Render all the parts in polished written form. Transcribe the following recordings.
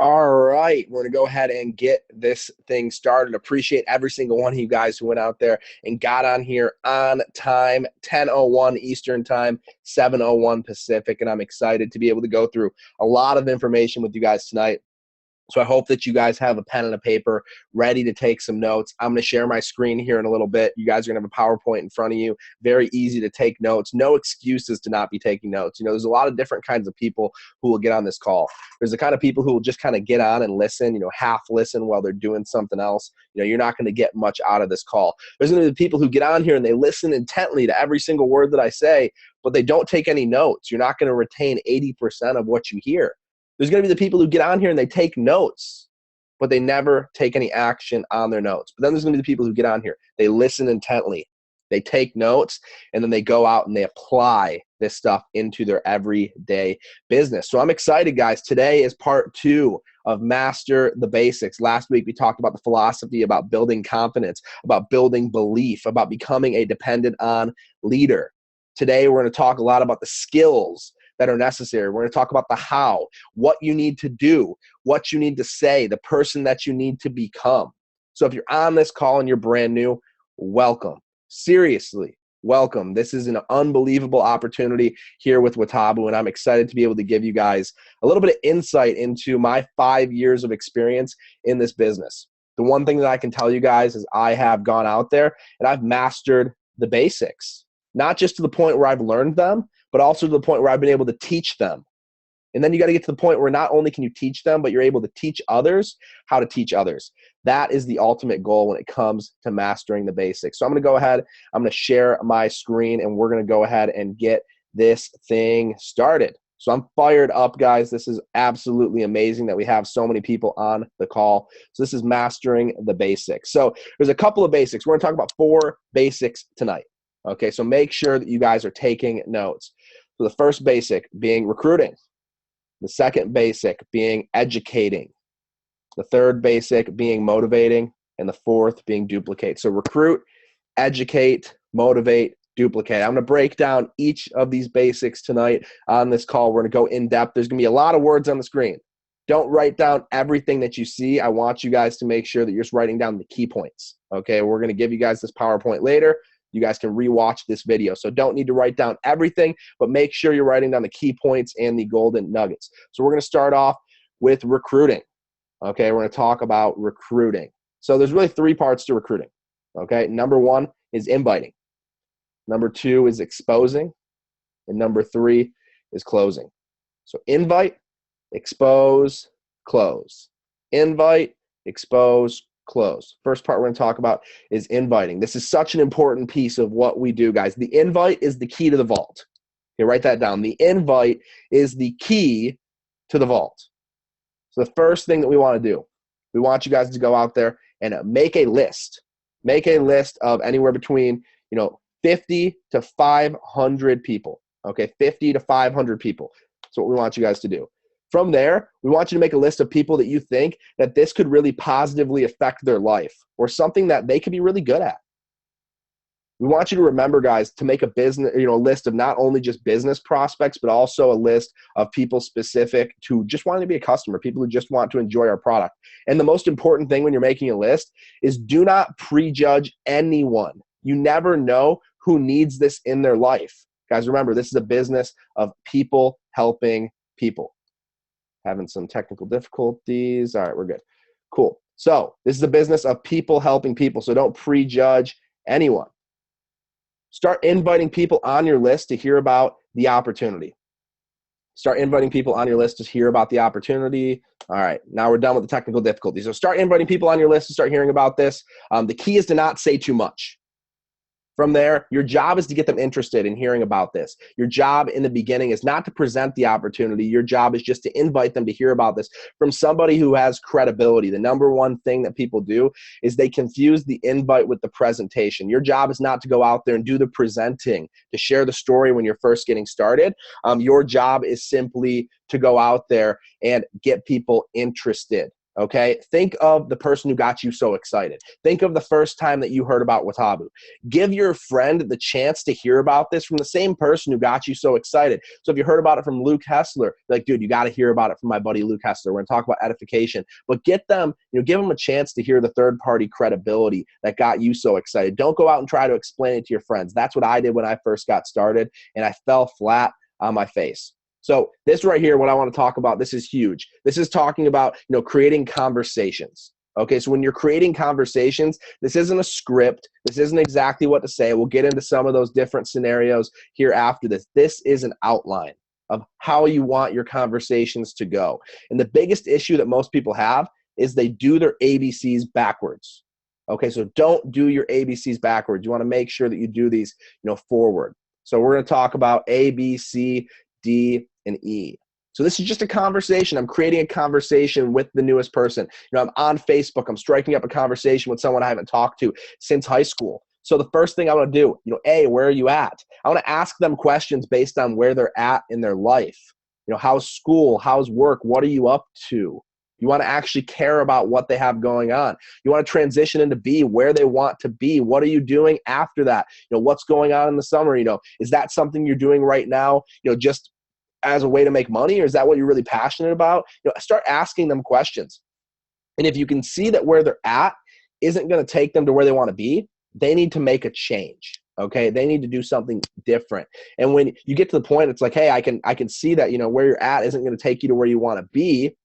All right, we're going to go ahead and get this thing started. Appreciate every single one of you guys who went out there and got on here on time, 10:01 Eastern Time, 7:01 Pacific, and I'm excited to be able to go through a lot of information with you guys tonight. So I hope that you guys have a pen and a paper ready to take some notes. I'm going to share my screen here in a little bit. You guys are going to have a PowerPoint in front of you. Very easy to take notes. No excuses to not be taking notes. You know, there's a lot of different kinds of people who will get on this call. There's the kind of people who will just kind of get on and listen, half listen while they're doing something else. You're not going to get much out of this call. There's going to be the people who get on here and they listen intently to every single word that I say, but they don't take any notes. You're not going to retain 80% of what you hear. There's going to be the people who get on here and they take notes, but they never take any action on their notes. But then there's going to be the people who get on here. They listen intently. They take notes, and then they go out and they apply this stuff into their everyday business. So I'm excited, guys. Today is part 2 of Master the Basics. Last week, we talked about the philosophy, about building confidence, about building belief, about becoming a dependent on leader. Today, we're going to talk a lot about the skills that are necessary. We're going to talk about the how, what you need to do, what you need to say, the person that you need to become. So if you're on this call and you're brand new, welcome. Seriously, welcome. This is an unbelievable opportunity here with Watabu, and I'm excited to be able to give you guys a little bit of insight into my 5 years of experience in this business. The one thing that I can tell you guys is I have gone out there and I've mastered the basics, not just to the point where I've learned them, but also to the point where I've been able to teach them. And then you got to get to the point where not only can you teach them, but you're able to teach others how to teach others. That is the ultimate goal when it comes to mastering the basics. So I'm going to go ahead, I'm going to share my screen, and we're going to go ahead and get this thing started. So I'm fired up, guys. This is absolutely amazing that we have so many people on the call. So this is mastering the basics. So there's a couple of basics. We're going to talk about 4 basics tonight. Okay, so make sure that you guys are taking notes. So the first basic being recruiting. The second basic being educating. The third basic being motivating. And the fourth being duplicate. So recruit, educate, motivate, duplicate. I'm going to break down each of these basics tonight on this call. We're going to go in depth. There's going to be a lot of words on the screen. Don't write down everything that you see. I want you guys to make sure that you're just writing down the key points. Okay, we're going to give you guys this PowerPoint later. You guys can rewatch this video. So don't need to write down everything, but make sure you're writing down the key points and the golden nuggets. So we're going to start off with recruiting. Okay, we're going to talk about recruiting. So there's really 3 parts to recruiting. Okay, number 1 is inviting. Number 2 is exposing. And number 3 is closing. So invite, expose, close. Invite, expose, close. First part we're going to talk about is inviting. This is such an important piece of what we do, guys. The invite is the key to the vault. Okay, write that down. The invite is the key to the vault. So the first thing that we want to do, we want you guys to go out there and make a list. Make a list of anywhere between, 50 to 500 people. Okay, 50 to 500 people. That's what we want you guys to do. From there, we want you to make a list of people that you think that this could really positively affect their life or something that they could be really good at. We want you to remember, guys, to make a business, a list of not only just business prospects, but also a list of people specific to just wanting to be a customer, people who just want to enjoy our product. And the most important thing when you're making a list is do not prejudge anyone. You never know who needs this in their life. Guys, remember, this is a business of people helping people. Having some technical difficulties. All right, we're good. Cool. So this is a business of people helping people. So don't prejudge anyone. Start inviting people on your list to hear about the opportunity. Start inviting people on your list to hear about the opportunity. All right, now we're done with the technical difficulties. So start inviting people on your list to start hearing about this. The key is to not say too much. From there, your job is to get them interested in hearing about this. Your job in the beginning is not to present the opportunity. Your job is just to invite them to hear about this from somebody who has credibility. The number one thing that people do is they confuse the invite with the presentation. Your job is not to go out there and do the presenting, to share the story when you're first getting started. Your job is simply to go out there and get people interested. Okay, think of the person who got you so excited. Think of the first time that you heard about Watabu. Give your friend the chance to hear about this from the same person who got you so excited. So if you heard about it from Luke Hessler, like, dude, you got to hear about it from my buddy Luke Hessler. We're going to talk about edification, but get them, give them a chance to hear the third-party credibility that got you so excited. Don't go out and try to explain it to your friends. That's what I did when I first got started, and I fell flat on my face. So this right here, what I want to talk about, this is huge. This is talking about, creating conversations. Okay, so when you're creating conversations, this isn't a script. This isn't exactly what to say. We'll get into some of those different scenarios here after this. This is an outline of how you want your conversations to go. And the biggest issue that most people have is they do their ABCs backwards. Okay, so don't do your ABCs backwards. You want to make sure that you do these, forward. So we're going to talk about A, B, C, D, and E. So this is just a conversation. I'm creating a conversation with the newest person. I'm on Facebook. I'm striking up a conversation with someone I haven't talked to since high school. So the first thing I want to do, A, where are you at? I want to ask them questions based on where they're at in their life. How's school? How's work? What are you up to? You want to actually care about what they have going on. You want to transition into B, where they want to be. What are you doing after that? What's going on in the summer? Is that something you're doing right now, just as a way to make money, or is that what you're really passionate about? Start asking them questions. And if you can see that where they're at isn't going to take them to where they want to be, they need to make a change. Okay, they need to do something different. And when you get to the point, it's like, hey, I can see that where you're at isn't going to take you to where you want to be.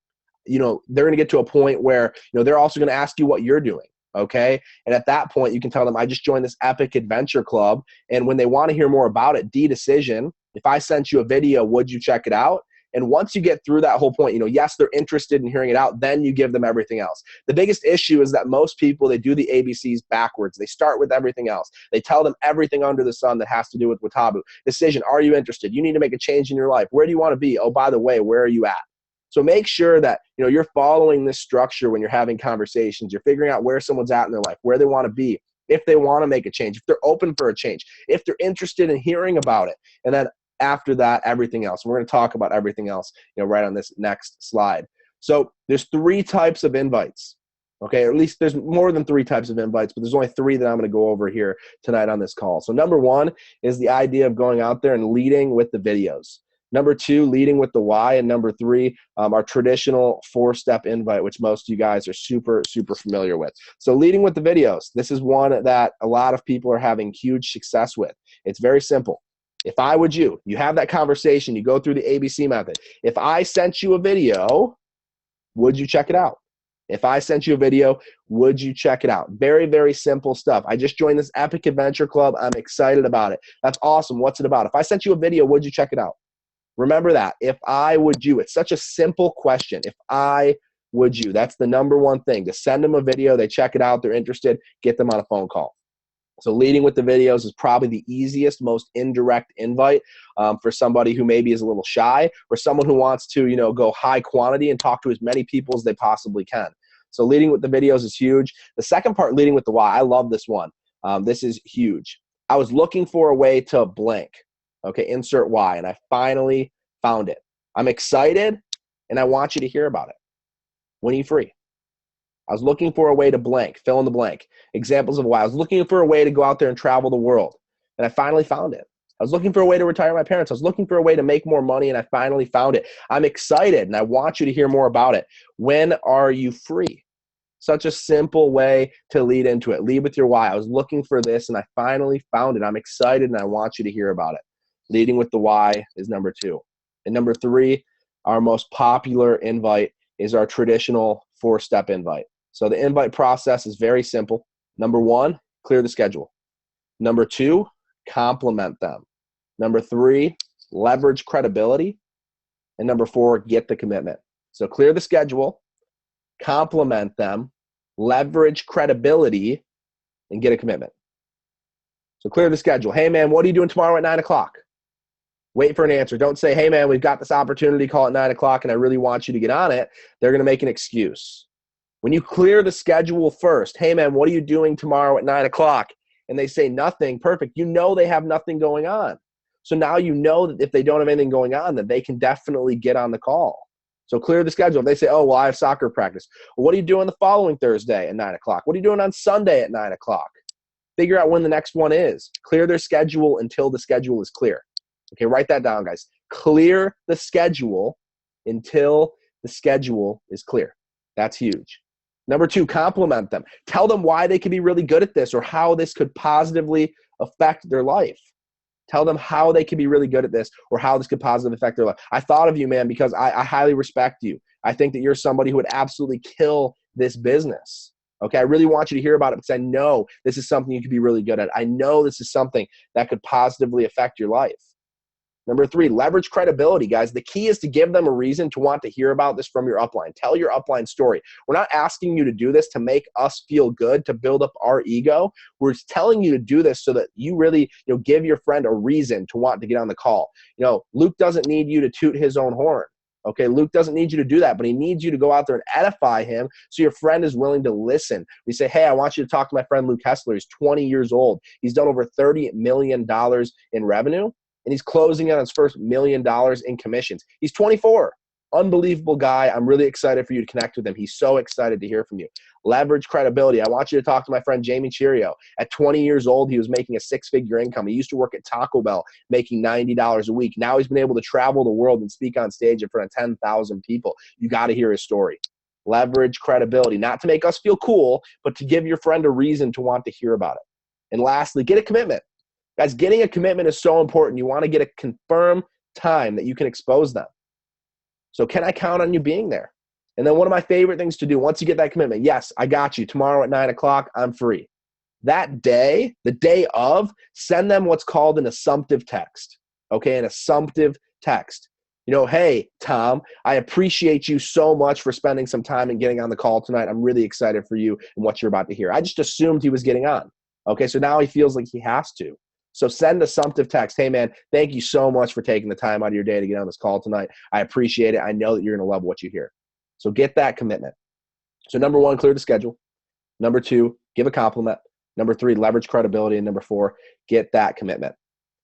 They're going to get to a point where they're also going to ask you what you're doing. Okay, and at that point, you can tell them, I just joined this epic adventure club, and when they want to hear more about it, D decision. If I sent you a video, would you check it out? And once you get through that whole point, yes, they're interested in hearing it out, then you give them everything else. The biggest issue is that most people, they do the ABCs backwards. They start with everything else. They tell them everything under the sun that has to do with Watabu. Decision, are you interested? You need to make a change in your life. Where do you want to be? Oh, by the way, where are you at? So make sure that you're following this structure when you're having conversations. You're figuring out where someone's at in their life, where they want to be, if they want to make a change, if they're open for a change, if they're interested in hearing about it. And then after that, everything else. We're going to talk about everything else, right on this next slide. So there's 3 types of invites. Okay, or at least there's more than 3 types of invites, but there's only 3 that I'm going to go over here tonight on this call. So number 1 is the idea of going out there and leading with the videos. Number 2, leading with the why. And number 3, our traditional 4-step invite, which most of you guys are super, super familiar with. So leading with the videos, this is one that a lot of people are having huge success with. It's very simple. If I would you have that conversation, you go through the ABC method. If I sent you a video, would you check it out? If I sent you a video, would you check it out? Very, very simple stuff. I just joined this epic adventure club. I'm excited about it. That's awesome. What's it about? If I sent you a video, would you check it out? Remember that. If I would you, it's such a simple question. If I would you, that's the number 1 thing. To send them a video, they check it out, they're interested, get them on a phone call. So leading with the videos is probably the easiest, most indirect invite for somebody who maybe is a little shy, or someone who wants to, go high quantity and talk to as many people as they possibly can. So leading with the videos is huge. The second part, leading with the why, I love this one. This is huge. I was looking for a way to blank. Okay, insert why, and I finally found it. I'm excited, and I want you to hear about it. When are you free? I was looking for a way to blank, fill in the blank. Examples of why. I was looking for a way to go out there and travel the world, and I finally found it. I was looking for a way to retire my parents. I was looking for a way to make more money, and I finally found it. I'm excited, and I want you to hear more about it. When are you free? Such a simple way to lead into it. Lead with your why. I was looking for this, and I finally found it. I'm excited, and I want you to hear about it. Leading with the why is number 2. And number 3, our most popular invite is our traditional 4-step invite. So the invite process is very simple. Number 1, clear the schedule. Number 2, compliment them. Number 3, leverage credibility. And number 4, get the commitment. So clear the schedule, compliment them, leverage credibility, and get a commitment. So clear the schedule. Hey, man, what are you doing tomorrow at 9 o'clock? Wait for an answer. Don't say, hey, man, we've got this opportunity, call at 9 o'clock, and I really want you to get on it. They're going to make an excuse. When you clear the schedule first, hey, man, what are you doing tomorrow at 9 o'clock? And they say nothing, perfect. You know they have nothing going on. So now you know that if they don't have anything going on, that they can definitely get on the call. So clear the schedule. If they say, oh, well, I have soccer practice. Well, what are you doing the following Thursday at 9 o'clock? What are you doing on Sunday at 9 o'clock? Figure out when the next one is. Clear their schedule until the schedule is clear. Okay, write that down, guys. Clear the schedule until the schedule is clear. That's huge. Number 2, compliment them. Tell them why they could be really good at this or how this could positively affect their life. Tell them how they could be really good at this or how this could positively affect their life. I thought of you, man, because I highly respect you. I think that you're somebody who would absolutely kill this business. Okay, I really want you to hear about it because I know this is something you could be really good at. I know this is something that could positively affect your life. Number 3, leverage credibility, guys. The key is to give them a reason to want to hear about this from your upline. Tell your upline story. We're not asking you to do this to make us feel good, to build up our ego. We're telling you to do this so that you really, give your friend a reason to want to get on the call. Luke doesn't need you to toot his own horn. Okay, Luke doesn't need you to do that, but he needs you to go out there and edify him so your friend is willing to listen. We say, hey, I want you to talk to my friend Luke Hessler. He's 20 years old. He's done over $30 million in revenue. And he's closing on his first $1 million in commissions. He's 24. Unbelievable guy. I'm really excited for you to connect with him. He's so excited to hear from you. Leverage credibility. I want you to talk to my friend Jamie Chirio. At 20 years old, he was making a 6-figure income. He used to work at Taco Bell, making $90 a week. Now he's been able to travel the world and speak on stage in front of 10,000 people. You got to hear his story. Leverage credibility. Not to make us feel cool, but to give your friend a reason to want to hear about it. And lastly, get a commitment. Guys, getting a commitment is so important. You want to get a confirmed time that you can expose them. So can I count on you being there? And then one of my favorite things to do once you get that commitment, yes, I got you. Tomorrow at 9 o'clock, I'm free. That day, the day of, send them what's called an assumptive text. Okay, an assumptive text. Hey, Tom, I appreciate you so much for spending some time and getting on the call tonight. I'm really excited for you and what you're about to hear. I just assumed he was getting on. Okay, so now he feels like he has to. So send assumptive text. Hey, man, thank you so much for taking the time out of your day to get on this call tonight. I appreciate it. I know that you're going to love what you hear. So get that commitment. So number 1, clear the schedule. Number 2, give a compliment. Number 3, leverage credibility. And number 4, get that commitment.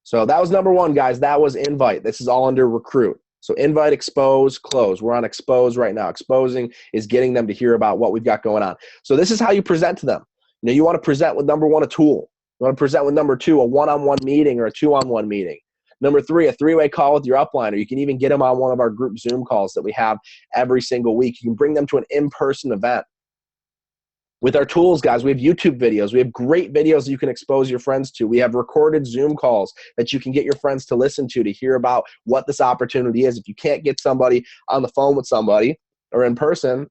So that was number 1, guys. That was invite. This is all under recruit. So invite, expose, close. We're on expose right now. Exposing is getting them to hear about what we've got going on. So this is how you present to them. You want to present with number 1, a tool. You want to present with number 2, a one-on-one meeting or a two-on-one meeting. Number 3, a 3-way call with your upline, or you can even get them on one of our group Zoom calls that we have every single week. You can bring them to an in-person event. With our tools, guys, we have YouTube videos. We have great videos that you can expose your friends to. We have recorded Zoom calls that you can get your friends to listen to hear about what this opportunity is. If you can't get somebody on the phone with somebody or in person,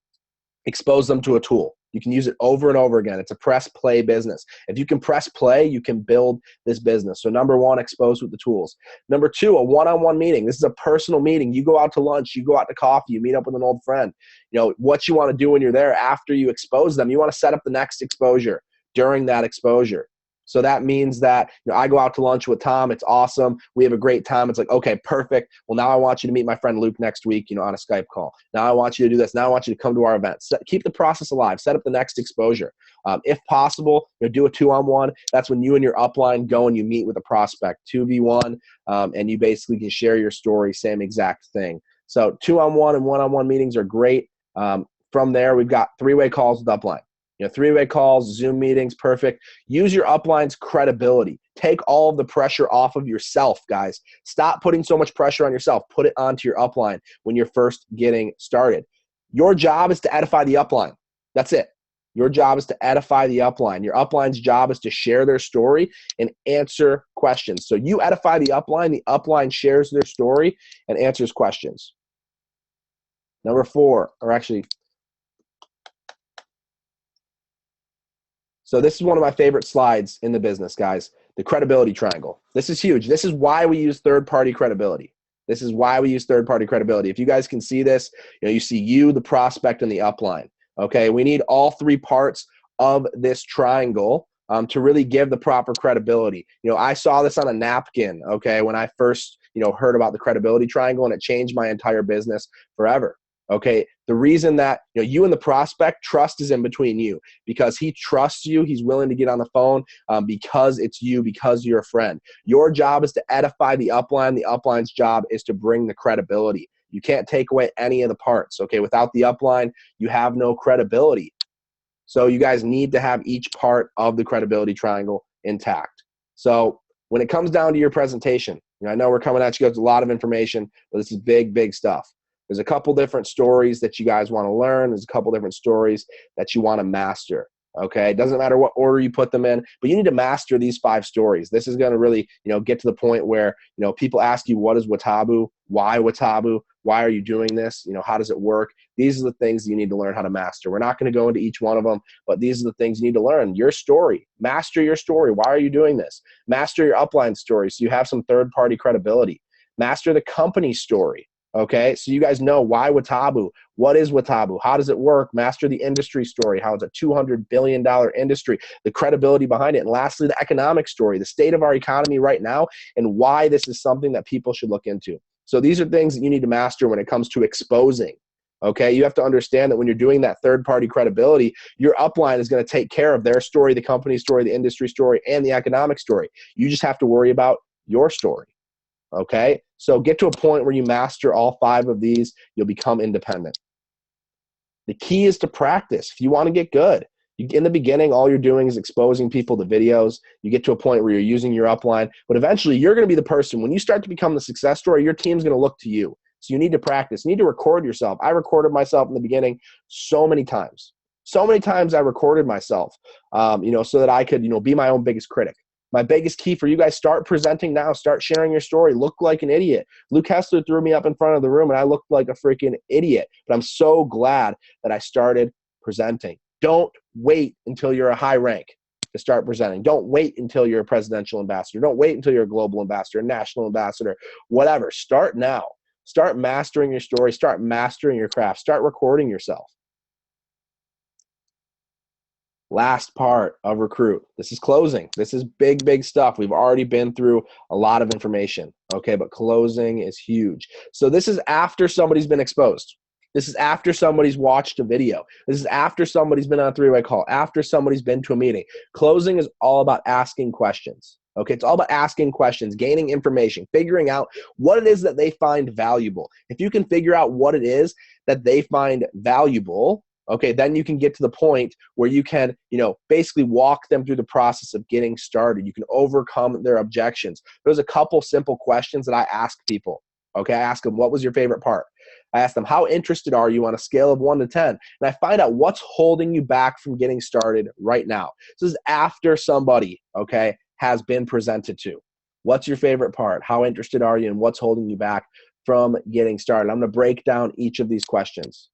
expose them to a tool. You can use it over and over again. It's a press play business. If you can press play, you can build this business. So number 1, expose with the tools. Number 2, a one-on-one meeting. This is a personal meeting. You go out to lunch, you go out to coffee, you meet up with an old friend. What you want to do when you're there after you expose them, you want to set up the next exposure during that exposure. So that means that I go out to lunch with Tom. It's awesome. We have a great time. It's like, okay, perfect. Well, now I want you to meet my friend Luke next week, on a Skype call. Now I want you to do this. Now I want you to come to our event. Keep the process alive. Set up the next exposure. If possible, do a 2-on-1. That's when you and your upline go and you meet with a prospect, 2v1, and you basically can share your story, same exact thing. So 2-on-1 and 1-on-1 meetings are great. From there, we've got 3-way calls with upline. 3-way calls, Zoom meetings, perfect. Use your upline's credibility. Take all of the pressure off of yourself, guys. Stop putting so much pressure on yourself. Put it onto your upline when you're first getting started. Your job is to edify the upline. That's it. Your job is to edify the upline. Your upline's job is to share their story and answer questions. So you edify the upline shares their story and answers questions. Number 4, or actually, so this is one of my favorite slides in the business, guys, the credibility triangle. This is huge. This is why we use third-party credibility. This is why we use third-party credibility. If you guys can see this, you see you, the prospect, and the upline. Okay, we need all 3 parts of this triangle to really give the proper credibility. I saw this on a napkin, okay, when I first, heard about the credibility triangle, and it changed my entire business forever. Okay, the reason that you and the prospect, trust is in between you because he trusts you. He's willing to get on the phone because it's you, because you're a friend. Your job is to edify the upline. The upline's job is to bring the credibility. You can't take away any of the parts, okay? Without the upline, you have no credibility. So you guys need to have each part of the credibility triangle intact. So when it comes down to your presentation, I know we're coming at you guys with a lot of information, but this is big, big stuff. There's a couple different stories that you guys want to learn. There's a couple different stories that you want to master. Okay, it doesn't matter what order you put them in, but you need to master these 5 stories. This is going to really, get to the point where, people ask you, what is Watabu? Why Watabu? Why are you doing this? How does it work? These are the things you need to learn how to master. We're not going to go into each one of them, but these are the things you need to learn. Your story. Master your story. Why are you doing this? Master your upline story so you have some third-party credibility. Master the company story. Okay, so you guys know why Watabu. What is Watabu? How does it work? Master the industry story, how it's a $200 billion industry, the credibility behind it. And lastly, the economic story, the state of our economy right now, and why this is something that people should look into. So these are things that you need to master when it comes to exposing. Okay, you have to understand that when you're doing that third-party credibility, your upline is going to take care of their story, the company story, the industry story, and the economic story. You just have to worry about your story. Okay, so get to a point where you master all 5 of these, you'll become independent. The key is to practice. If you want to get good, in the beginning, all you're doing is exposing people to videos. You get to a point where you're using your upline, but eventually you're going to be the person. When you start to become the success story, your team's going to look to you. So you need to practice. You need to record yourself. I recorded myself in the beginning so many times. So many times I recorded myself, so that I could, be my own biggest critic. My biggest key for you guys, start presenting now. Start sharing your story. Look like an idiot. Luke Hessler threw me up in front of the room, and I looked like a freaking idiot. But I'm so glad that I started presenting. Don't wait until you're a high rank to start presenting. Don't wait until you're a presidential ambassador. Don't wait until you're a global ambassador, a national ambassador, whatever. Start now. Start mastering your story. Start mastering your craft. Start recording yourself. Last part of recruit. This is closing. This is big, big stuff. We've already been through a lot of information, okay? But closing is huge. So this is after somebody's been exposed. This is after somebody's watched a video. This is after somebody's been on a 3-way call, after somebody's been to a meeting. Closing is all about asking questions, okay? It's all about asking questions, gaining information, figuring out what it is that they find valuable. If you can figure out what it is that they find valuable, okay, then you can get to the point where you can, basically walk them through the process of getting started. You can overcome their objections. There's a couple simple questions that I ask people, okay? I ask them, what was your favorite part? I ask them, how interested are you on a scale of 1 to 10? And I find out what's holding you back from getting started right now. This is after somebody, okay, has been presented to. What's your favorite part? How interested are you, and what's holding you back from getting started? I'm going to break down each of these questions.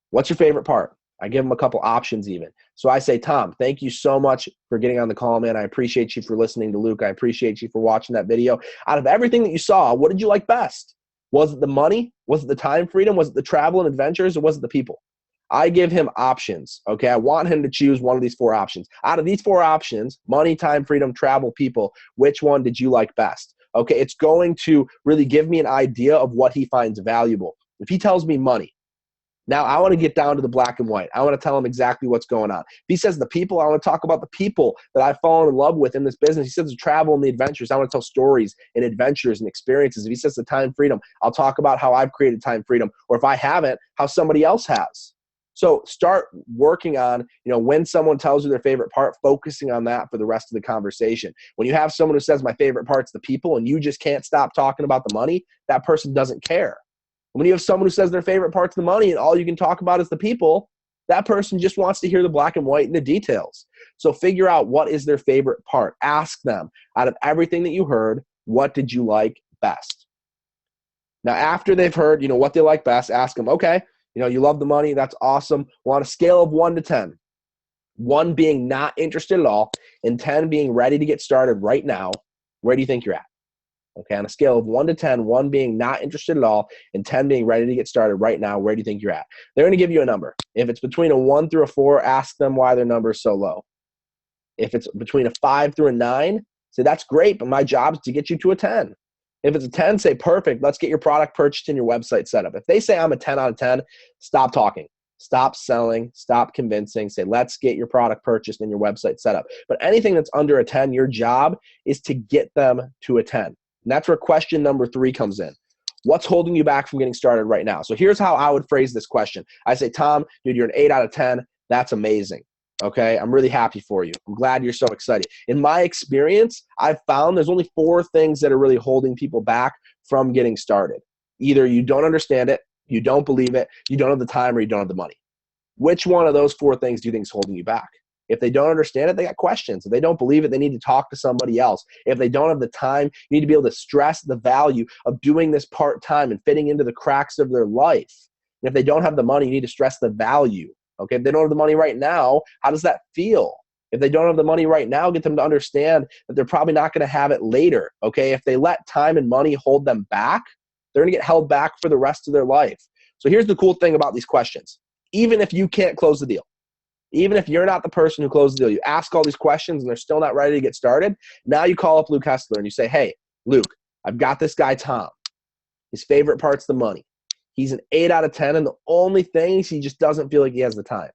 What's your favorite part? I give them a couple options even. So I say, Tom, thank you so much for getting on the call, man. I appreciate you for listening to Luke. I appreciate you for watching that video. Out of everything that you saw, what did you like best? Was it the money? Was it the time freedom? Was it the travel and adventures? Or was it the people? I give him options, okay? I want him to choose one of these 4 options. Out of these 4 options, money, time, freedom, travel, people, which one did you like best? Okay, it's going to really give me an idea of what he finds valuable. If he tells me money, now I want to get down to the black and white. I want to tell him exactly what's going on. If he says the people, I want to talk about the people that I've fallen in love with in this business. He says the travel and the adventures. I want to tell stories and adventures and experiences. If he says the time freedom, I'll talk about how I've created time freedom, or if I haven't, how somebody else has. So start working on, when someone tells you their favorite part, focusing on that for the rest of the conversation. When you have someone who says my favorite part's the people and you just can't stop talking about the money, that person doesn't care. When you have someone who says their favorite part's the money and all you can talk about is the people, that person just wants to hear the black and white and the details. So figure out what is their favorite part. Ask them, out of everything that you heard, what did you like best? Now, after they've heard, what they like best, ask them, okay, you love the money. That's awesome. Well, on a scale of 1 to 10, 1 being not interested at all and 10 being ready to get started right now, where do you think you're at? Okay, on a scale of 1 to 10, 1 being not interested at all and 10 being ready to get started right now, where do you think you're at? They're going to give you a number. If it's between a 1 through a 4, ask them why their number is so low. If it's between a 5 through a 9, say that's great, but my job is to get you to a 10. If it's a 10, say perfect, let's get your product purchased and your website set up. If they say I'm a 10 out of 10, stop talking. Stop selling, stop convincing, say, let's get your product purchased and your website set up. But anything that's under a 10, your job is to get them to a 10. And that's where question number 3 comes in. What's holding you back from getting started right now? So here's how I would phrase this question. I say, Tom, dude, you're an 8 out of 10. That's amazing. Okay, I'm really happy for you. I'm glad you're so excited. In my experience, I've found there's only 4 things that are really holding people back from getting started. Either you don't understand it, you don't believe it, you don't have the time, or you don't have the money. Which one of those 4 things do you think is holding you back? If they don't understand it, they got questions. If they don't believe it, they need to talk to somebody else. If they don't have the time, you need to be able to stress the value of doing this part-time and fitting into the cracks of their life. And if they don't have the money, you need to stress the value. Okay, if they don't have the money right now, how does that feel? If they don't have the money right now, get them to understand that they're probably not going to have it later. Okay, if they let time and money hold them back, they're going to get held back for the rest of their life. So here's the cool thing about these questions. Even if you can't close the deal, even if you're not the person who closed the deal, you ask all these questions and they're still not ready to get started. Now you call up Luke Hessler and you say, hey, Luke, I've got this guy, Tom. His favorite part's the money. He's an 8 out of 10, and the only thing is he just doesn't feel like he has the time.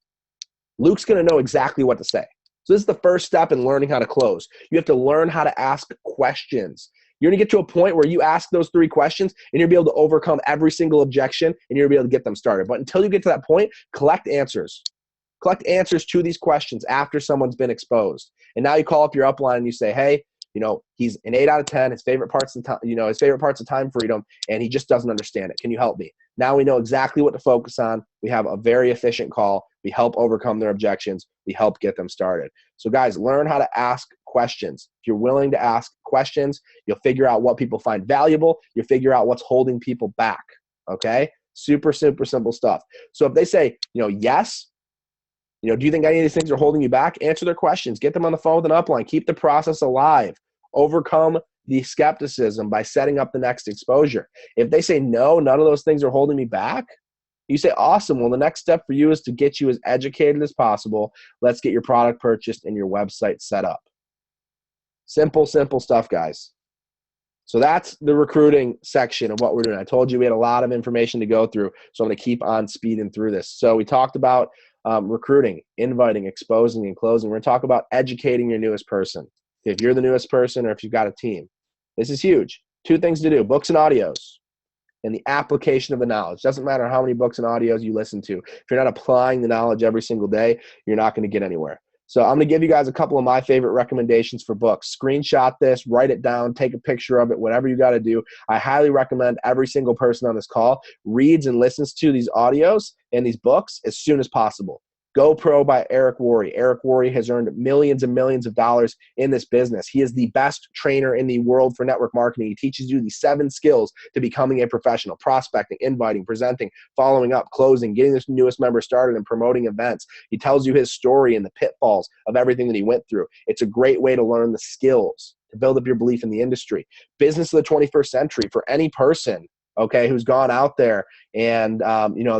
Luke's going to know exactly what to say. So this is the first step in learning how to close. You have to learn how to ask questions. You're going to get to a point where you ask those 3 questions and you'll be able to overcome every single objection and you'll be able to get them started. But until you get to that point, collect answers. Collect answers to these questions after someone's been exposed. And now you call up your upline and you say, hey, he's an 8 out of 10. His favorite part's his favorite part's of time freedom, and he just doesn't understand it. Can you help me? Now we know exactly what to focus on. We have a very efficient call. We help overcome their objections. We help get them started. So guys, learn how to ask questions. If you're willing to ask questions, you'll figure out what people find valuable. You'll figure out what's holding people back. Okay? Super, super simple stuff. So if they say, yes, do you think any of these things are holding you back? Answer their questions. Get them on the phone with an upline. Keep the process alive. Overcome the skepticism by setting up the next exposure. If they say, no, none of those things are holding me back, you say, awesome. Well, the next step for you is to get you as educated as possible. Let's get your product purchased and your website set up. Simple, simple stuff, guys. So that's the recruiting section of what we're doing. I told you we had a lot of information to go through, so I'm going to keep on speeding through this. So we talked about recruiting, inviting, exposing, and closing. We're going to talk about educating your newest person. If you're the newest person or if you've got a team. This is huge. 2 things to do, books and audios, and the application of the knowledge. Doesn't matter how many books and audios you listen to. If you're not applying the knowledge every single day, you're not going to get anywhere. So I'm going to give you guys a couple of my favorite recommendations for books. Screenshot this, write it down, take a picture of it, whatever you got to do. I highly recommend every single person on this call reads and listens to these audios and these books as soon as possible. Go Pro by Eric Worre. Eric Worre has earned millions and millions of dollars in this business. He is the best trainer in the world for network marketing. He teaches you the 7 skills to becoming a professional: prospecting, inviting, presenting, following up, closing, getting this newest member started, and promoting events. He tells you his story and the pitfalls of everything that he went through. It's a great way to learn the skills to build up your belief in the industry. Business of the 21st century for any person, okay, who's gone out there and,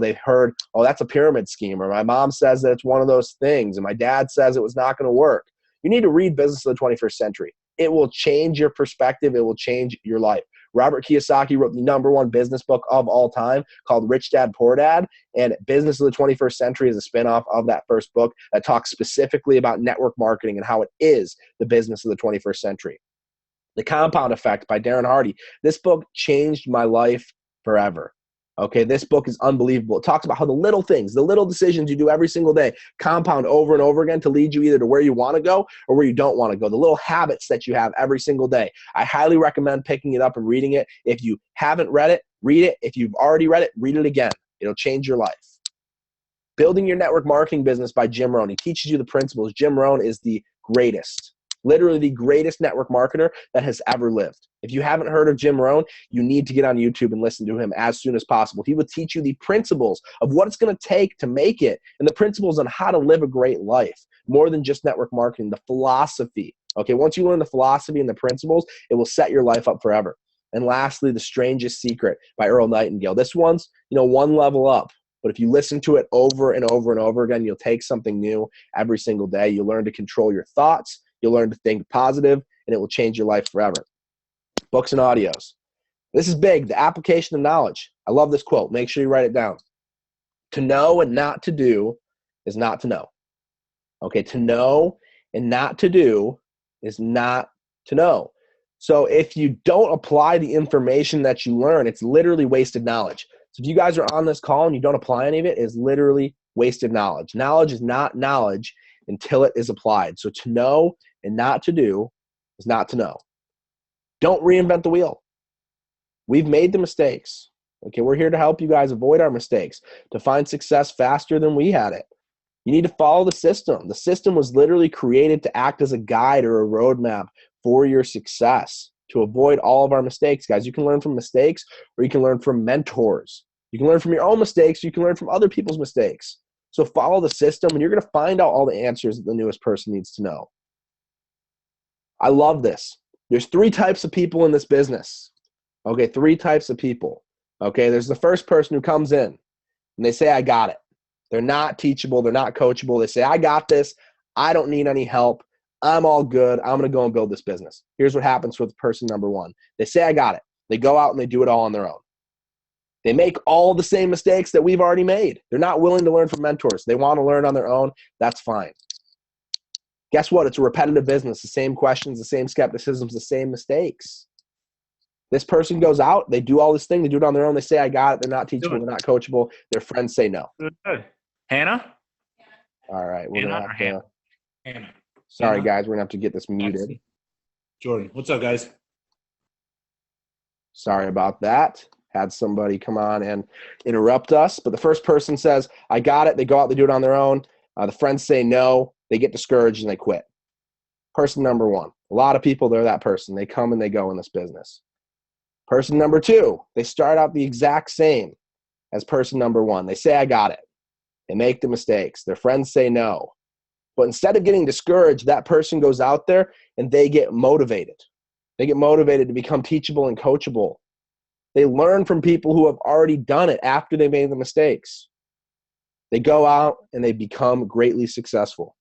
they've heard, oh, that's a pyramid scheme, or my mom says that it's one of those things, and my dad says it was not going to work. You need to read Business of the 21st Century. It will change your perspective. It will change your life. Robert Kiyosaki wrote the #1 business book of all time called Rich Dad, Poor Dad, and Business of the 21st Century is a spinoff of that first book that talks specifically about network marketing and how it is the business of the 21st century. The Compound Effect by Darren Hardy. This book changed my life forever. Okay, this book is unbelievable. It talks about how the little things, the little decisions you do every single day compound over and over again to lead you either to where you want to go or where you don't want to go. The little habits that you have every single day. I highly recommend picking it up and reading it. If you haven't read it, read it. If you've already read it, read it again. It'll change your life. Building Your Network Marketing Business by Jim Rohn. He teaches you the principles. Jim Rohn is the greatest. Literally the greatest network marketer that has ever lived. If you haven't heard of Jim Rohn, you need to get on YouTube and listen to him as soon as possible. He will teach you the principles of what it's going to take to make it and the principles on how to live a great life. More than just network marketing, the philosophy. Okay, once you learn the philosophy and the principles, it will set your life up forever. And lastly, The Strangest Secret by Earl Nightingale. This one's, one level up. But if you listen to it over and over and over again, you'll take something new every single day. You'll learn to control your thoughts. You'll learn to think positive, and it will change your life forever. Books and audios. This is big, the application of knowledge. I love this quote. Make sure you write it down. To know and not to do is not to know. Okay, to know and not to do is not to know. So if you don't apply the information that you learn, it's literally wasted knowledge. So if you guys are on this call and you don't apply any of it, it's literally wasted knowledge. Knowledge is not knowledge until it is applied. So to know and not to do is not to know. Don't reinvent the wheel. We've made the mistakes. Okay, we're here to help you guys avoid our mistakes, to find success faster than we had it. You need to follow the system. The system was literally created to act as a guide or a roadmap for your success, to avoid all of our mistakes. Guys, you can learn from mistakes or you can learn from mentors. You can learn from your own mistakes. You can learn from other people's mistakes. So follow the system and you're going to find out all the answers that the newest person needs to know. I love this. There's 3 types of people in this business. Okay, 3 types of people. Okay, there's the first person who comes in and they say, I got it. They're not teachable. They're not coachable. They say, I got this. I don't need any help. I'm all good. I'm going to go and build this business. Here's what happens with person number 1. They say, I got it. They go out and they do it all on their own. They make all the same mistakes that we've already made. They're not willing to learn from mentors. They want to learn on their own. That's fine. Guess what? It's a repetitive business. The same questions, the same skepticisms, the same mistakes. This person goes out, they do all this thing, they do it on their own, they say, I got it, they're not teachable, they're not coachable, their friends say no. Good. Hannah? All right, we're going to have to – Hannah. Sorry, guys, we're going to have to get this muted. Jordan, what's up, guys? Sorry about that. Had somebody come on and interrupt us, but the first person says, I got it, they go out, they do it on their own, the friends say no, they get discouraged, and they quit. Person number 1. A lot of people, they're that person. They come and they go in this business. Person number 2, they start out the exact same as person number 1. They say, I got it. They make the mistakes. Their friends say no. But instead of getting discouraged, that person goes out there and they get motivated. They get motivated to become teachable and coachable. They learn from people who have already done it after they made the mistakes. They go out and they become greatly successful.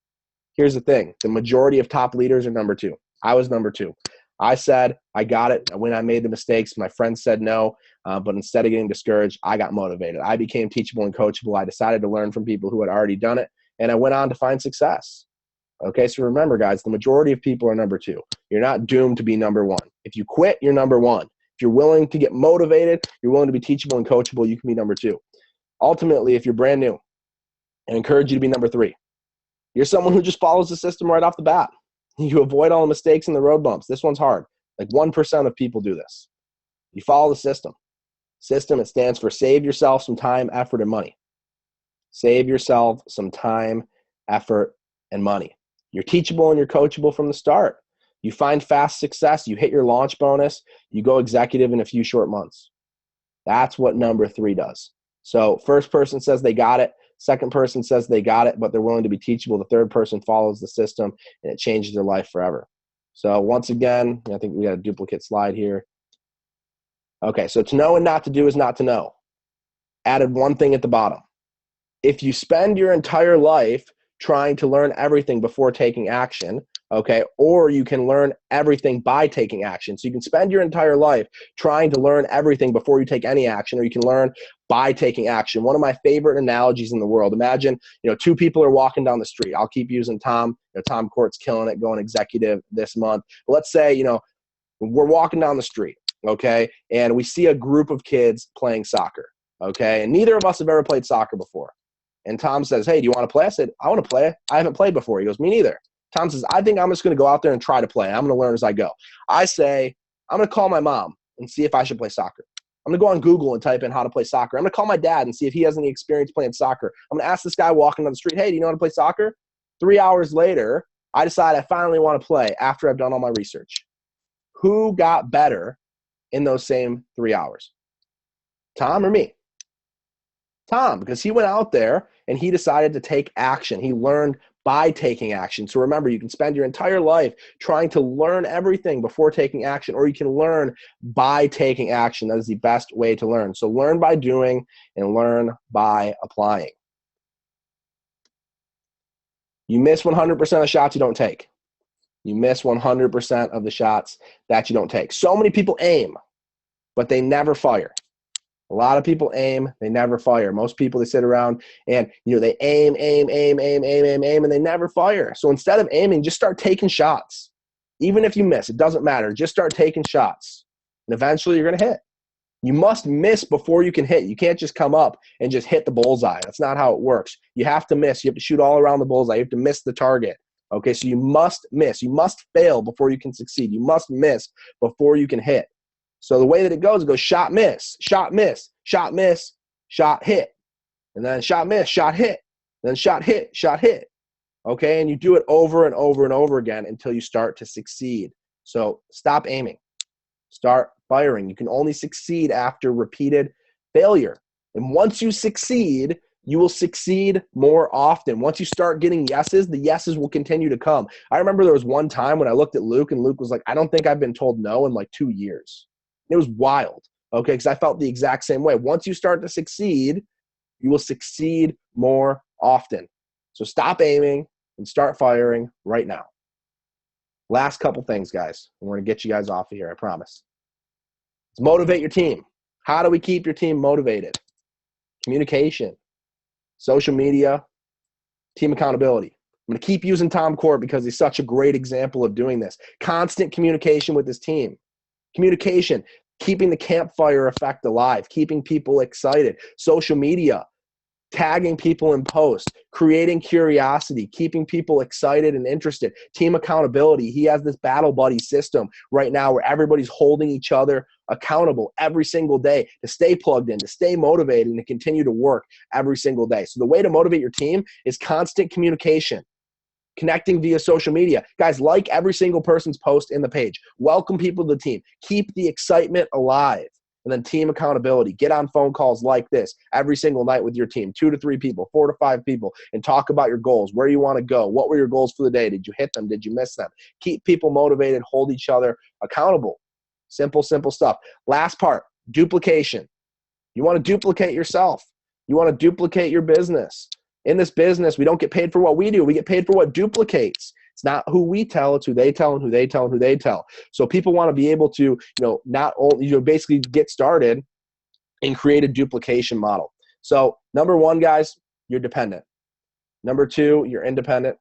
Here's the thing. The majority of top leaders are number 2. I was number 2. I said, I got it. When I made the mistakes, my friends said no, but instead of getting discouraged, I got motivated. I became teachable and coachable. I decided to learn from people who had already done it, and I went on to find success. Okay, so remember, guys, the majority of people are number 2. You're not doomed to be number 1. If you quit, you're number 1. If you're willing to get motivated, you're willing to be teachable and coachable, you can be number 2. Ultimately, if you're brand new, I encourage you to be number 3. You're someone who just follows the system right off the bat. You avoid all the mistakes and the road bumps. This one's hard. Like 1% of people do this. You follow the system. System, it stands for save yourself some time, effort, and money. Save yourself some time, effort, and money. You're teachable and you're coachable from the start. You find fast success. You hit your launch bonus. You go executive in a few short months. That's what number 3 does. So first person says they got it. Second person says they got it, but they're willing to be teachable. The third person follows the system, and it changes their life forever. So once again, I think we got a duplicate slide here. Okay, so to know and not to do is not to know. Added one thing at the bottom. If you spend your entire life trying to learn everything before taking action, okay, or you can learn everything by taking action. So you can spend your entire life trying to learn everything before you take any action, or you can learn by taking action. One of my favorite analogies in the world. Imagine, 2 people are walking down the street. I'll keep using Tom. Tom Court's killing it, going executive this month. But let's say, we're walking down the street, okay, and we see a group of kids playing soccer, okay, and neither of us have ever played soccer before. And Tom says, hey, do you want to play? I said, I want to play. I haven't played before. He goes, me neither. Tom says, I think I'm just going to go out there and try to play. I'm going to learn as I go. I say, I'm going to call my mom and see if I should play soccer. I'm going to go on Google and type in how to play soccer. I'm going to call my dad and see if he has any experience playing soccer. I'm going to ask this guy walking down the street, hey, do you know how to play soccer? 3 hours later, I decide I finally want to play after I've done all my research. Who got better in those same 3 hours? Tom or me? Tom, because he went out there and he decided to take action. He learned by taking action. So remember, you can spend your entire life trying to learn everything before taking action, or you can learn by taking action. That is the best way to learn. So learn by doing and learn by applying. You miss 100% of shots you don't take. You miss 100% of the shots that you don't take. So many people aim, but they never fire. A lot of people aim, they never fire. Most people, they sit around and, they aim, and they never fire. So instead of aiming, just start taking shots. Even if you miss, it doesn't matter. Just start taking shots, and eventually you're going to hit. You must miss before you can hit. You can't just come up and just hit the bullseye. That's not how it works. You have to miss. You have to shoot all around the bullseye. You have to miss the target. Okay, so you must miss. You must fail before you can succeed. You must miss before you can hit. So the way that it goes shot, miss, shot, miss, shot, miss, shot, hit. And then shot, miss, shot, hit. Then shot, hit, shot, hit. Okay, and you do it over and over and over again until you start to succeed. So stop aiming. Start firing. You can only succeed after repeated failure. And once you succeed, you will succeed more often. Once you start getting yeses, the yeses will continue to come. I remember there was one time when I looked at Luke, and Luke was like, I don't think I've been told no in like 2 years. It was wild, okay, because I felt the exact same way. Once you start to succeed, you will succeed more often. So stop aiming and start firing right now. Last couple things, guys. We're going to get you guys off of here, I promise. Let's motivate your team. How do we keep your team motivated? Communication, social media, team accountability. I'm going to keep using Tom Court because he's such a great example of doing this. Constant communication with his team. Communication, keeping the campfire effect alive, keeping people excited. Social media, tagging people in posts, creating curiosity, keeping people excited and interested. Team accountability. He has this battle buddy system right now where everybody's holding each other accountable every single day to stay plugged in, to stay motivated, and to continue to work every single day. So the way to motivate your team is constant communication. Connecting via social media. Guys, like every single person's post in the page. Welcome people to the team. Keep the excitement alive. And then team accountability. Get on phone calls like this every single night with your team. 2 to 3 people, 4 to 5 people, and talk about your goals, where you want to go. What were your goals for the day? Did you hit them? Did you miss them? Keep people motivated. Hold each other accountable. Simple, simple stuff. Last part, duplication. You want to duplicate yourself. You want to duplicate your business. In this business, we don't get paid for what we do. We get paid for what duplicates. It's not who we tell, it's who they tell and who they tell and who they tell. So people want to be able to, not only, basically get started and create a duplication model. So number 1, guys, you're dependent. Number 2, you're independent.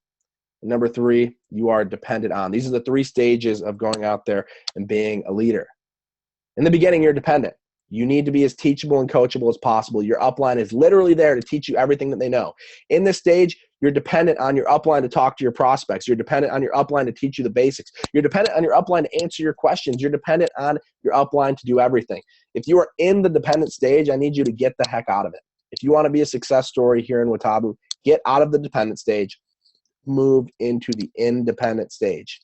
And number 3, you are dependent on. These are the 3 stages of going out there and being a leader. In the beginning, you're dependent. You need to be as teachable and coachable as possible. Your upline is literally there to teach you everything that they know. In this stage, you're dependent on your upline to talk to your prospects. You're dependent on your upline to teach you the basics. You're dependent on your upline to answer your questions. You're dependent on your upline to do everything. If you are in the dependent stage, I need you to get the heck out of it. If you want to be a success story here in Watabu, get out of the dependent stage, move into the independent stage.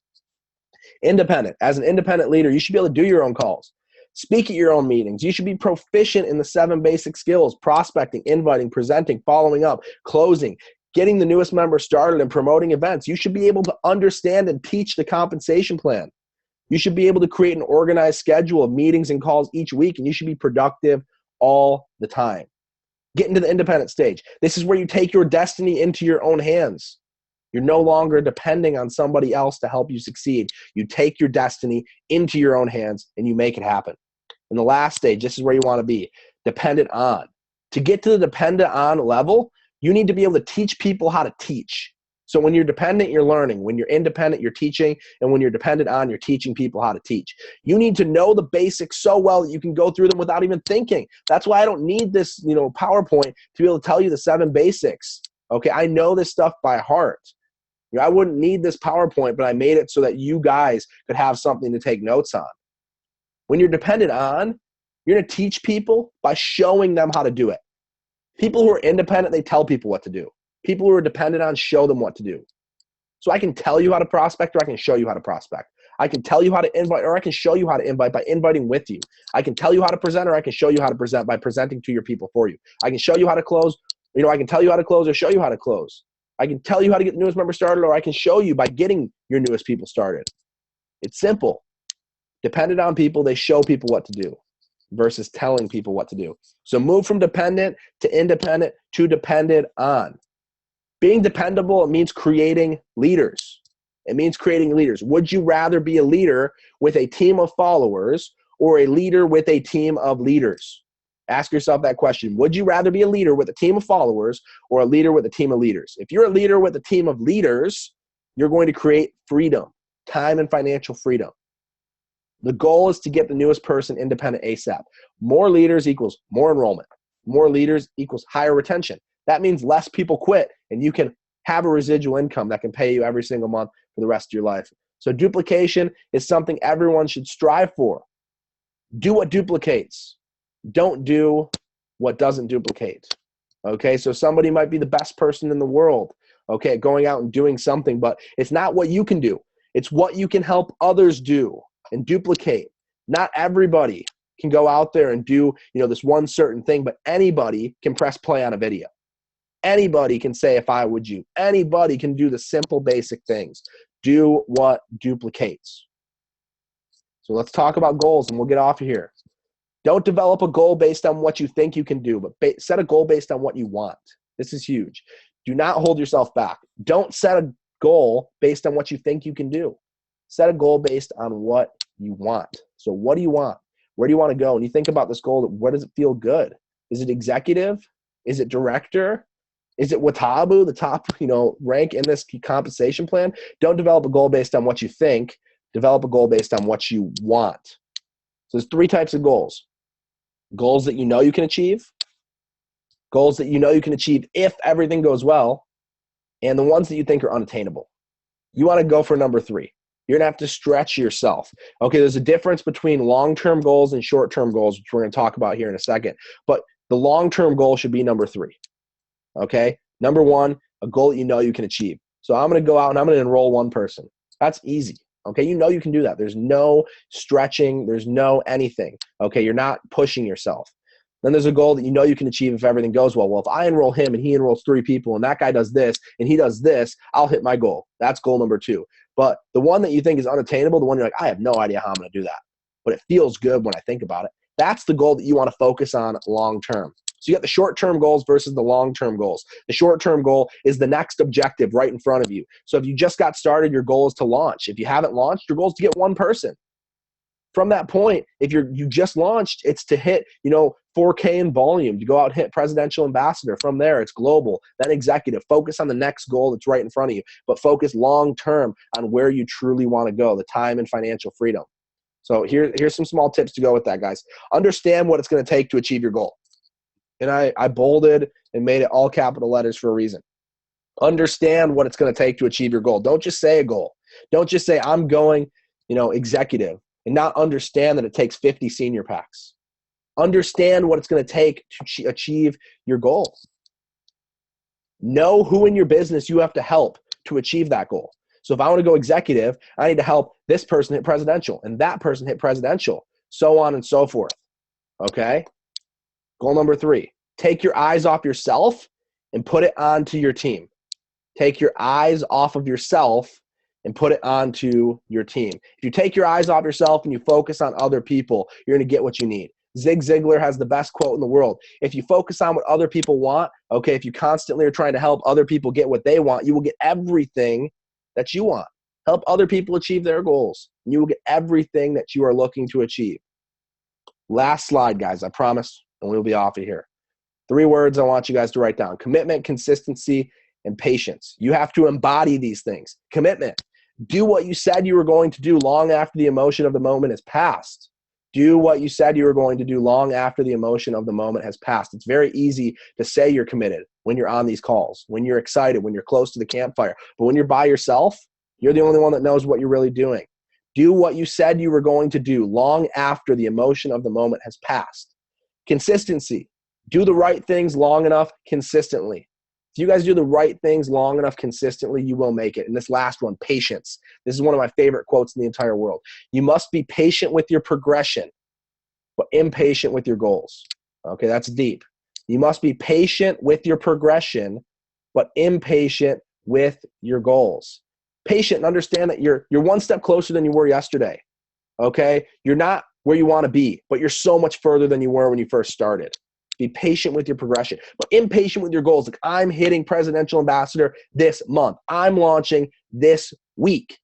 Independent. As an independent leader, you should be able to do your own calls. Speak at your own meetings. You should be proficient in the 7 basic skills: prospecting, inviting, presenting, following up, closing, getting the newest member started, and promoting events. You should be able to understand and teach the compensation plan. You should be able to create an organized schedule of meetings and calls each week, and you should be productive all the time. Get into the independent stage. This is where you take your destiny into your own hands. You're no longer depending on somebody else to help you succeed. You take your destiny into your own hands and you make it happen. And the last stage, this is where you want to be, dependent on. To get to the dependent on level, you need to be able to teach people how to teach. So when you're dependent, you're learning. When you're independent, you're teaching. And when you're dependent on, you're teaching people how to teach. You need to know the basics so well that you can go through them without even thinking. That's why I don't need this, PowerPoint to be able to tell you the 7 basics. Okay, I know this stuff by heart. I wouldn't need this PowerPoint, but I made it so that you guys could have something to take notes on. When you're dependent on, you're going to teach people by showing them how to do it. People who are independent, they tell people what to do. People who are dependent on, show them what to do. So I can tell you how to prospect, or I can show you how to prospect. I can tell you how to invite, or I can show you how to invite by inviting with you. I can tell you how to present, or I can show you how to present by presenting to your people for you. I can show you how to close. I can tell you how to close or show you how to close. I can tell you how to get the newest member started, or I can show you by getting your newest people started. It's simple. Dependent on people, they show people what to do versus telling people what to do. So move from dependent to independent to dependent on. Being dependable, it means creating leaders. It means creating leaders. Would you rather be a leader with a team of followers or a leader with a team of leaders? Ask yourself that question. Would you rather be a leader with a team of followers or a leader with a team of leaders? If you're a leader with a team of leaders, you're going to create freedom, time and financial freedom. The goal is to get the newest person independent ASAP. More leaders equals more enrollment. More leaders equals higher retention. That means less people quit, and you can have a residual income that can pay you every single month for the rest of your life. So duplication is something everyone should strive for. Do what duplicates. Don't do what doesn't duplicate. Okay, so somebody might be the best person in the world, okay, going out and doing something, but it's not what you can do. It's what you can help others do and duplicate. Not everybody can go out there and do, this one certain thing, but anybody can press play on a video. Anybody can say, if I would you. Anybody can do the simple, basic things. Do what duplicates. So let's talk about goals, and we'll get off of here. Don't develop a goal based on what you think you can do, but set a goal based on what you want. This is huge. Do not hold yourself back. Don't set a goal based on what you think you can do. Set a goal based on what you want. So what do you want? Where do you want to go? When you think about this goal, where does it feel good? Is it executive? Is it director? Is it Watabu, the top, rank in this compensation plan? Don't develop a goal based on what you think. Develop a goal based on what you want. So there's 3 types of goals. Goals that you know you can achieve, goals that you know you can achieve if everything goes well, and the ones that you think are unattainable. You want to go for number 3. You're going to have to stretch yourself. Okay, there's a difference between long-term goals and short-term goals, which we're going to talk about here in a second. But the long-term goal should be number 3. Okay, number 1, a goal that you know you can achieve. So I'm going to go out and I'm going to enroll one person. That's easy. Okay, you know you can do that. There's no stretching. There's no anything. Okay, you're not pushing yourself. Then there's a goal that you know you can achieve if everything goes well. Well, if I enroll him and he enrolls 3 people and that guy does this and he does this, I'll hit my goal. That's goal number 2. But the one that you think is unattainable, the one you're like, I have no idea how I'm going to do that, but it feels good when I think about it. That's the goal that you want to focus on long term. So you got the short-term goals versus the long-term goals. The short-term goal is the next objective right in front of you. So if you just got started, your goal is to launch. If you haven't launched, your goal is to get one person. From that point, if you just launched, it's to hit, 4K in volume, to go out and hit presidential ambassador. From there, it's global, then executive. Focus on the next goal that's right in front of you, but focus long-term on where you truly want to go, the time and financial freedom. So here's some small tips to go with that, guys. Understand what it's going to take to achieve your goal. And I bolded and made it all capital letters for a reason. Understand what it's going to take to achieve your goal. Don't just say a goal. Don't just say, I'm going, executive, and not understand that it takes 50 senior packs. Understand what it's going to take to achieve your goal. Know who in your business you have to help to achieve that goal. So if I want to go executive, I need to help this person hit presidential and that person hit presidential, so on and so forth. Okay? Goal number 3, take your eyes off yourself and put it onto your team. Take your eyes off of yourself and put it onto your team. If you take your eyes off yourself and you focus on other people, you're going to get what you need. Zig Ziglar has the best quote in the world. If you focus on what other people want, okay, if you constantly are trying to help other people get what they want, you will get everything that you want. Help other people achieve their goals, and you will get everything that you are looking to achieve. Last slide, guys, I promise, and we'll be off of here. 3 words I want you guys to write down: commitment, consistency, and patience. You have to embody these things. Commitment. Do what you said you were going to do long after the emotion of the moment has passed. Do what you said you were going to do long after the emotion of the moment has passed. It's very easy to say you're committed when you're on these calls, when you're excited, when you're close to the campfire. But when you're by yourself, you're the only one that knows what you're really doing. Do what you said you were going to do long after the emotion of the moment has passed. Consistency. Do the right things long enough consistently. If you guys do the right things long enough consistently, you will make it. And this last one, patience. This is one of my favorite quotes in the entire world. You must be patient with your progression, but impatient with your goals. Okay, that's deep. You must be patient with your progression, but impatient with your goals. Patient and understand that you're one step closer than you were yesterday. Okay? You're not where you want to be, but you're so much further than you were when you first started. Be patient with your progression, but impatient with your goals. Like, I'm hitting presidential ambassador this month. I'm launching this week.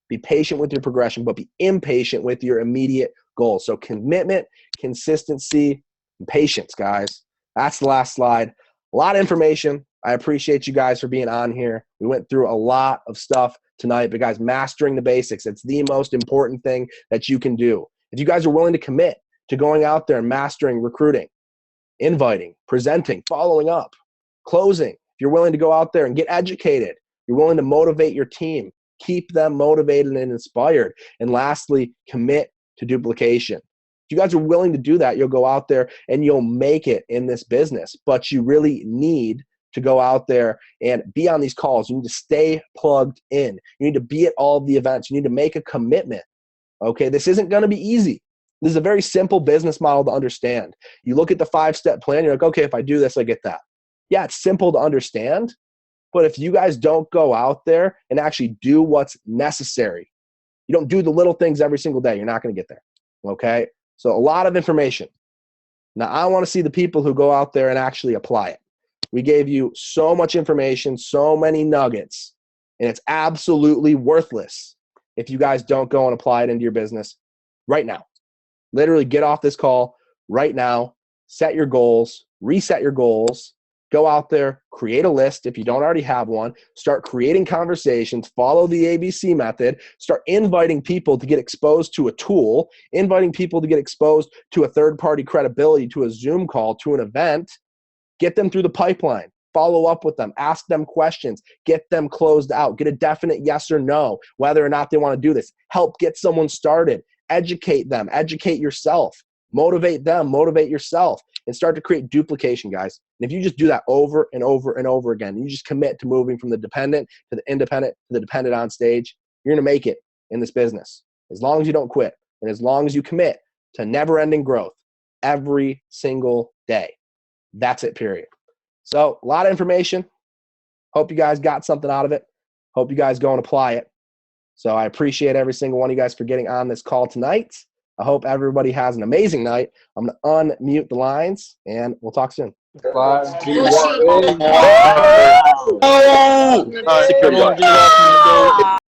Be patient with your progression, but be impatient with your immediate goals. So commitment, consistency, and patience, guys. That's the last slide. A lot of information. I appreciate you guys for being on here. We went through a lot of stuff tonight, but guys, mastering the basics. It's the most important thing that you can do. If you guys are willing to commit to going out there and mastering recruiting, inviting, presenting, following up, closing, if you're willing to go out there and get educated, you're willing to motivate your team, keep them motivated and inspired, and lastly, commit to duplication. If you guys are willing to do that, you'll go out there and you'll make it in this business, but you really need to go out there and be on these calls. You need to stay plugged in. You need to be at all of the events. You need to make a commitment. Okay, this isn't going to be easy. This is a very simple business model to understand. You look at the 5-step plan, you're like, okay, if I do this, I get that. Yeah, it's simple to understand, but if you guys don't go out there and actually do what's necessary, you don't do the little things every single day, you're not going to get there. Okay, so a lot of information. Now, I want to see the people who go out there and actually apply it. We gave you so much information, so many nuggets, and it's absolutely worthless if you guys don't go and apply it into your business right now. Literally get off this call right now, set your goals, reset your goals, go out there, create a list if you don't already have one, start creating conversations, follow the ABC method, start inviting people to get exposed to a tool, inviting people to get exposed to a third-party credibility, to a Zoom call, to an event. Get them through the pipeline, follow up with them, ask them questions, get them closed out, get a definite yes or no, whether or not they want to do this. Help get someone started, educate them, educate yourself, motivate them, motivate yourself, and start to create duplication, guys. And if you just do that over and over and over again, you just commit to moving from the dependent to the independent to the dependent on stage, you're going to make it in this business. As long as you don't quit and as long as you commit to never-ending growth every single day. That's it, period. So a lot of information. Hope you guys got something out of it. Hope you guys go and apply it. So I appreciate every single one of you guys for getting on this call tonight. I hope everybody has an amazing night. I'm going to unmute the lines, and we'll talk soon. 5, 2, 1. Oh! Security guard.